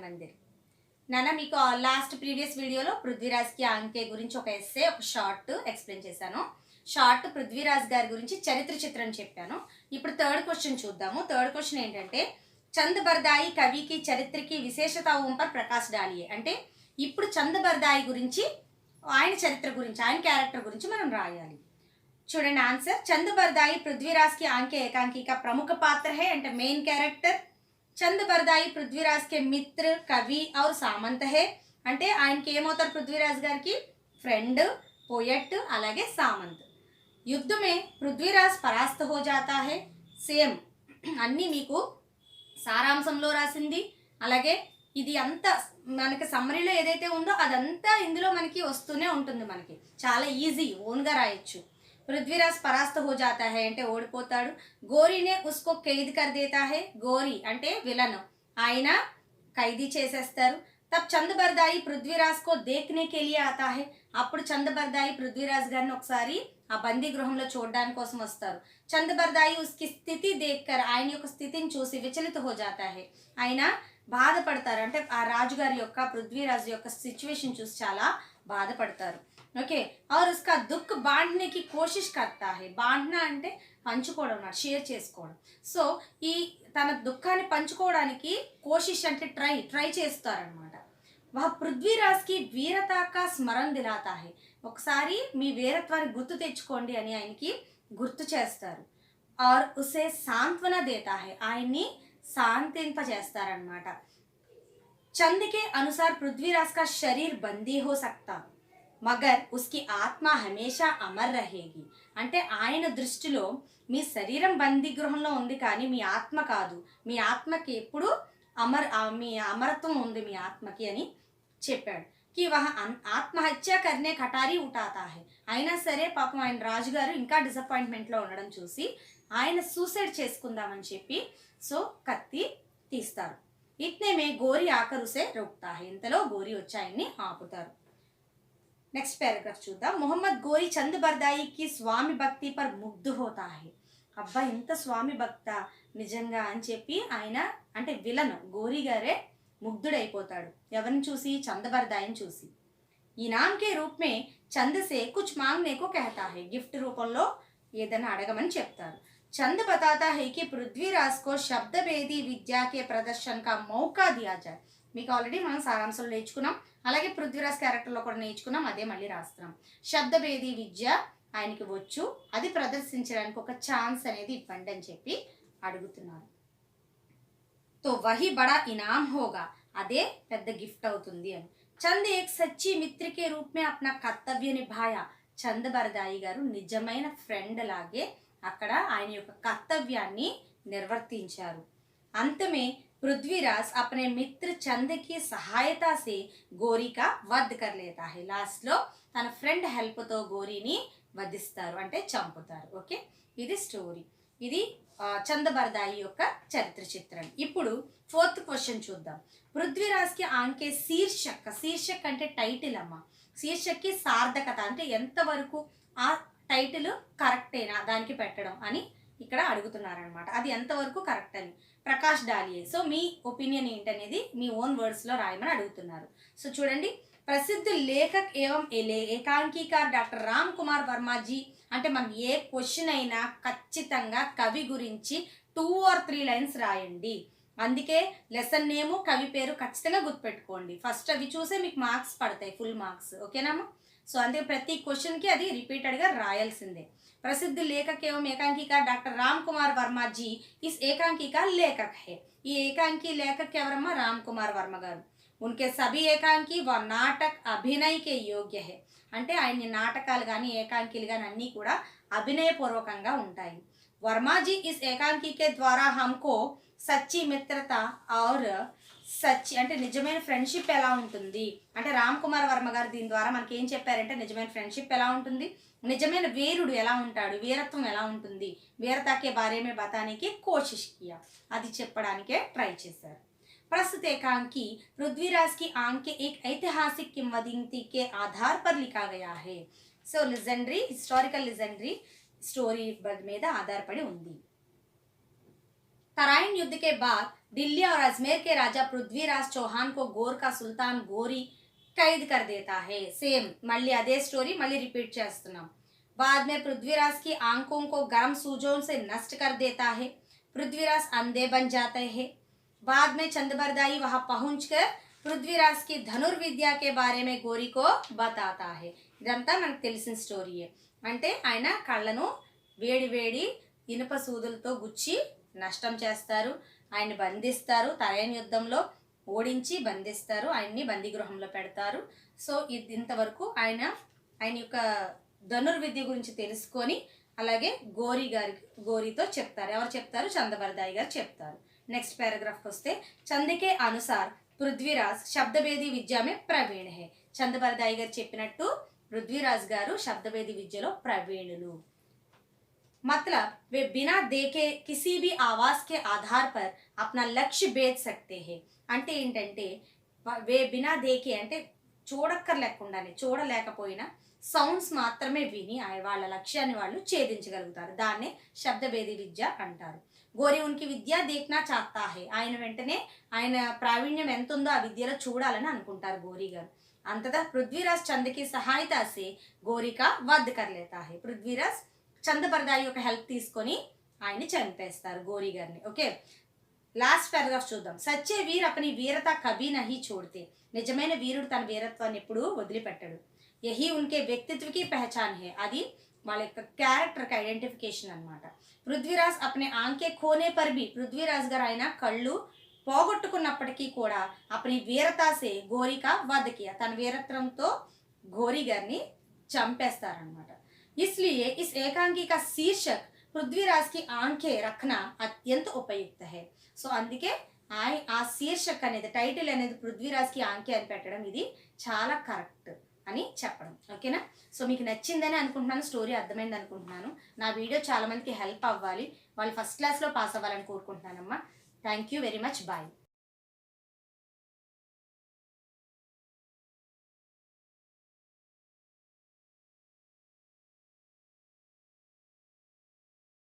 మందిర్. నాన్న మీకు last previous వీడియోలో పృథ్వీరాజ్కి ఆంకే గురించి ఒక ఎస్సే ఒక షార్ట్ ఎక్స్ప్లెయిన్ చేశాను. షార్ట్ పృథ్వీరాజ్ గారి గురించి చరిత్ర చిత్రం చెప్పాను. ఇప్పుడు థర్డ్ క్వశ్చన్ చూద్దాము. థర్డ్ క్వశ్చన్ ఏంటంటే చంద్ బర్దాయి కవికి చరిత్రకి విశేషతాओं पर ప్రకాశ్ డాలియే. అంటే ఇప్పుడు చంద్ బర్దాయి గురించి ఆయన చరిత్ర గురించి ఆయన క్యారెక్టర్ గురించి మనం రాయాలి. చూడండి ఆన్సర్. చంద్ బర్దాయి पृथ्वीराज की आंके एकांकी का प्रमुख पात्र है అంటే మెయిన్ క్యారెక్టర్. చంద్ బర్దాయి पृथ्वीराज के मित्र कवि और सामंत है అంటే ఆయనకి ఏమవుతారు పృథ్వీరాజ్ గారికి ఫ్రెండ్ పోయట్ అలాగే సామంత్. युद्ध में पृथ्वीराज परास्त हो जाता है. సేమ్ అన్నీ మీకు సారాంశంలో రాసింది. అలాగే ఇది అంతా మనకి సమ్మరీలో ఏదైతే ఉందో అదంతా ఇందులో మనకి వస్తూనే ఉంటుంది. మనకి చాలా ఈజీ ఓన్గా రాయొచ్చు. पृथ्वीराज परास्त हो जाता है అంటే ఓడిపోతాడు. గోరీ ने उसको कैद कर देता है. గోరీ అంటే విలన్, ఆయన ఖైదీ చేసేస్తారు. तब చంద్ బర్దాయి पृथ्वीराज को देखने के लिए आता है. అప్పుడు చంద్ బర్దాయి పృథ్వీరాజ్ గారిని ఒకసారి ఆ బందీ గృహంలో చూడడానికి కోసం వస్తారు. చంద్ బర్దాయి उसकी स्थिति देखकर ఆయన యొక్క స్థితిని చూసి విచలిత हो जाता है. ఆయన బాధపడతారు. అంటే ఆ రాజుగారి యొక్క పృథ్వీరాజు యొక్క సిచ్యువేషన్ చూసి చాలా బాధపడతారు. ఓకే. और उसका दुख बांटने की कोशिश करता है. బాంటనా అంటే పంచుకోవడం అన్నమాట, షేర్ చేసుకోవడం. సో ఈ తన దుఃఖాన్ని పంచుకోవడానికి కోషిష్ అంటే ట్రై చేస్తారనమాట. వహ పృథ్వీరాజ్కి వీరతాకా స్మరణ దిలాతా హై. ఒకసారి మీ వీరత్వాన్ని గుర్తు తెచ్చుకోండి అని ఆయనకి గుర్తు చేస్తారు. और उसे सांत्वना देता है. ఆయన్ని శాంతింపజేస్తారనమాట. चंद के अनुसार पृथ्वीराज का शरीर बंदी हो सकता मगर उसकी आत्मा हमेशा अमर रहेगी. అంటే ఆయన దృష్టిలో మీ శరీరం బందీ గృహంలో ఉంది కానీ మీ ఆత్మ కాదు. మీ ఆత్మకి ఎప్పుడు మీ అమరత్వం ఉంది మీ ఆత్మకి అని చెప్పాడు. కి వహ ఆత్మహత్య కర్నే కటారి ఉఠాతా హై. అయినా సరే పాపం ఆయన రాజుగారు ఇంకా డిసప్పాయింట్మెంట్లో ఉండడం చూసి ఆయన సూసైడ్ చేసుకుందామని చెప్పి సో కత్తి తీస్తారు. ఇట్నే మే గోరి ఆకరుసే రోక్తా హై. ఇంతలో గోరి వచ్చి ఆయన్ని ఆపుతారు. నెక్స్ట్ పారాగ్రాఫ్ చూద్దాం. మొహమ్మద్ గోరి చంద్ బర్దాయికి స్వామి భక్తి పర్ ముగ్ధ హోతా హై. అబ్బా ఇంత స్వామి భక్త నిజంగా అని చెప్పి ఆయన అంటే విలన్ గోరి గారే ముగ్ధుడైపోతాడు. ఎవరిని చూసి? చంద్ బర్దాయిని చూసి. ఇనామ్ కే రూప్ మే చంద్ సే కుచ్ మాంగ్నే కో కహతా హై. గిఫ్ట్ రూపంలో ఏదైనా అడగమని చెప్తారు. చంద్ బతాతా హై కి పృథ్వీరాజ్ కో శబ్దభేది విద్యా కే ప్రదర్శన్ కా మౌకా దియా జాయ్. మీకు ఆల్రెడీ మనం సారాంశంలో నేర్చుకున్నాం, అలాగే పృథ్వీరాజ్ క్యారెక్టర్లో కూడా నేర్చుకున్నాం, అదే మళ్ళీ రాస్తున్నాం. శబ్దభేది విద్య ఆయనకి వచ్చు, అది ప్రదర్శించడానికి ఒక ఛాన్స్ అనేది ఇవ్వండి అని చెప్పి అడుగుతున్నారు. తో వహీ బడా ఇనామ్ హోగా, అదే పెద్ద గిఫ్ట్ అవుతుంది అని. చంద్ ఏక్ సచ్చి మిత్ర కే రూప్ మే అప్నా కర్తవ్య నిభాయా. చంద్ బర్దాయి గారు నిజమైన ఫ్రెండ్ లాగే అక్కడ ఆయన యొక్క కర్తవ్యాన్ని నిర్వర్తించారు. అంతమే पृथ्वीराज अपने मित्र चंद की सहायता से గోరీ కా వధ్ కర్ లేతా హై. లాస్ట్లో తన ఫ్రెండ్ హెల్ప్తో గోరీని వధిస్తారు అంటే చంపుతారు. ఓకే, ఇది స్టోరీ. ఇది చంద్ బర్దాయి యొక్క చరిత్ర చిత్రం. ఇప్పుడు ఫోర్త్ క్వశ్చన్ చూద్దాం. పృథ్వీరాజ్కి ఆంకే శీర్షక్ అంటే టైటిల్ అమ్మ. శీర్షక్కి సార్థకత అంటే ఎంతవరకు ఆ టైటిల్ కరెక్టేనా దానికి పెట్టడం అని ఇక్కడ అడుగుతున్నారనమాట. అది ఎంతవరకు కరెక్ట్ అని ప్రకాష్ డాలియే. సో మీ ఒపీనియన్ ఏంటనేది మీ ఓన్ వర్డ్స్లో రాయమని అడుగుతున్నారు. సో చూడండి, ప్రసిద్ధ లేఖక్ ఏవం ఏకాంకికార్ డాక్టర్ రామ్ కుమార్ వర్మాజీ. అంటే మనం ఏ క్వశ్చన్ అయినా ఖచ్చితంగా కవి గురించి 2 or 3 లైన్స్ రాయండి. అందుకే లెసన్ నేము కవి పేరు ఖచ్చితంగా గుర్తుపెట్టుకోండి. ఫస్ట్ అవి చూసే మీకు మార్క్స్ పడతాయి, ఫుల్ మార్క్స్. ఓకేనమ్మా? సో అందుకే ప్రతి క్వశ్చన్కి అది రిపీటెడ్గా రాయాల్సిందే. प्रसिद्ध लेखक एवं एकांकिकार डॉक्टर राम कुमार वर्मा जी इस एकांकी का लेखक है. ये एकांकी लेखक एवरम्मा राम कुमार वर्मा गारू. उनके सभी एकांकी व नाटक अभिनय के योग्य है. అంటే ఆయన నాటకాలు కానీ ఏకాంకీలు కానీ అన్నీ కూడా అభినయపూర్వకంగా ఉంటాయి. వర్మాజీ ఇస్ ఏకాంకీ కే ద్వారా హమ్కో సచ్చి మిత్రత और సచ్చి అంటే నిజమైన ఫ్రెండ్షిప్ ఎలా ఉంటుంది అంటే రామ్ కుమార్ వర్మ గారు దీని ద్వారా మనకి ఏం చెప్పారంటే నిజమైన ఫ్రెండ్షిప్ ఎలా ఉంటుంది, నిజమైన వీరుడు ఎలా ఉంటాడు, వీరత్వం ఎలా ఉంటుంది, వీరతాకే బారేమే బతానికి కోషిష్ కియా, అది చెప్పడానికే ట్రై చేశారు. प्रस्तुत एकांकी पृथ्वीराज की आंख के एक ऐतिहासिक किंवदंती के आधार पर लिखा गया है. సో హిస్టారికల్ లిజెండరీ స్టోరీ మీద ఆధారపడి ఉంది. तराइन युद्ध के बाद दिल्ली और अजमेर के राजा पृथ्वीराज चौहान को गोर का सुल्तान गोरी कैद कर देता है। सेम मళ్ళీ అదే స్టోరీ మళ్ళీ రిపీట్ చేస్తున్నాం। बाद में पृथ्वीराज की आंखों को गर्म सूजों से नष्ट कर देता है। पृथ्वीराज अंधे बन जाते हैं। बाद में चंद्रबरदाई वहां पहुंचकर पृथ्वीराज की धनुर्विद्या के बारे में గోరి को बताता है। ఇదంతా మనకు తెలిసిన స్టోరీయే। అంటే ఆయన కళ్ళను వేడి వేడి ఇనుప సూదులతో గుచ్చి నష్టం చేస్తారు, ఆయన్ని బంధిస్తారు, తరైన్ యుద్ధంలో ఓడించి బంధిస్తారు, ఆయన్ని బందీగృహంలో పెడతారు। సో ఇంతవరకు ఆయన యొక్క ధనుర్విద్య గురించి తెలుసుకొని అలాగే గోరీతో చెప్తారు। ఎవరు చెప్తారు? చంద్రబరదాయి గారు చెప్తారు। నెక్స్ట్ पैराग्राफ వస్తే चंद के अनुसार पृथ्वीराज शब्दभेदी विद्या में प्रवीण है। చంద్రబరదాయి గారు చెప్పినట్టు పృథ్వీరాజ్ గారు శబ్దభేది విద్యలో ప్రవీణులు। मतलब वे बिना देखे किसी भी आवाज के आधार पर अपना लक्ष्य भेद सकते हैं। అంటే ఏంటంటే వే బినా దేకే అంటే చూడలేకపోయినా సౌండ్స్ మాత్రమే విని వాళ్ళ లక్ష్యాన్ని వాళ్ళు ఛేదించగలుగుతారు। దాన్నే శబ్దభేది విద్య అంటారు। గోరి ఉనికి విద్య దేఖ్నా చాహతా హై। ఆయన వెంటనే ఆయన ప్రావీణ్యం ఎంత ఉందో ఆ విద్యలో చూడాలని అనుకుంటారు గోరి గారు। అంతటా పృథ్వీరాజ్ చంద్ की सहायता से గోరి का वध कर लेता है। పృథ్వీరాజ్ చంద్రబరదాయి యొక్క హెల్ప్ తీసుకొని ఆయన్ని చంపేస్తారు గోరి గారిని। ఓకే, లాస్ట్ పారాగ్రాఫ్ చూద్దాం। సచ్చే వీర్ అపని వీరత కభీ నహీ छोड़ते। నిజమైన వీరుడు తన వీరత్వాన్ని ఎప్పుడూ వదిలిపెట్టడు। యహీ ఉన్కే వ్యక్తిత్వ కి పహచాన్ హై। అది వాళ్ళ యొక్క క్యారెక్టర్ కి ఐడెంటిఫికేషన్ అన్నమాట। పృథ్వీరాజ్ అప్నే ఆంకే ఖోనే పర్ భీ, పృథ్వీరాజ్ గారు ఆయన కళ్ళు పోగొట్టుకున్నప్పటికీ కూడా అపని వీరతాసే గోరి కా వధ్ కియా, తన వీరత్వంతో గోరి గారిని చంపేస్తారన్నమాట। इसलिए इस एकांकी का शीर्षक पृथ्वीराज की आंखें रखना अत्यंत उपयुक्त है। సో అందుకే ఆ శీర్షక్ అనేది టైటిల్ అనేది పృథ్వీరాజ్ కి ఆంకే అని పెట్టడం ఇది చాలా కరెక్ట్ అని చెప్పడం। ఓకేనా? సో మీకు నచ్చిందని అనుకుంటున్నాను, స్టోరీ అర్థమైంది అనుకుంటున్నాను। నా వీడియో చాలా మందికి హెల్ప్ అవ్వాలి, వాళ్ళు ఫస్ట్ క్లాస్లో పాస్ అవ్వాలని కోరుకుంటున్నానమ్మా। Thank you very much, bye.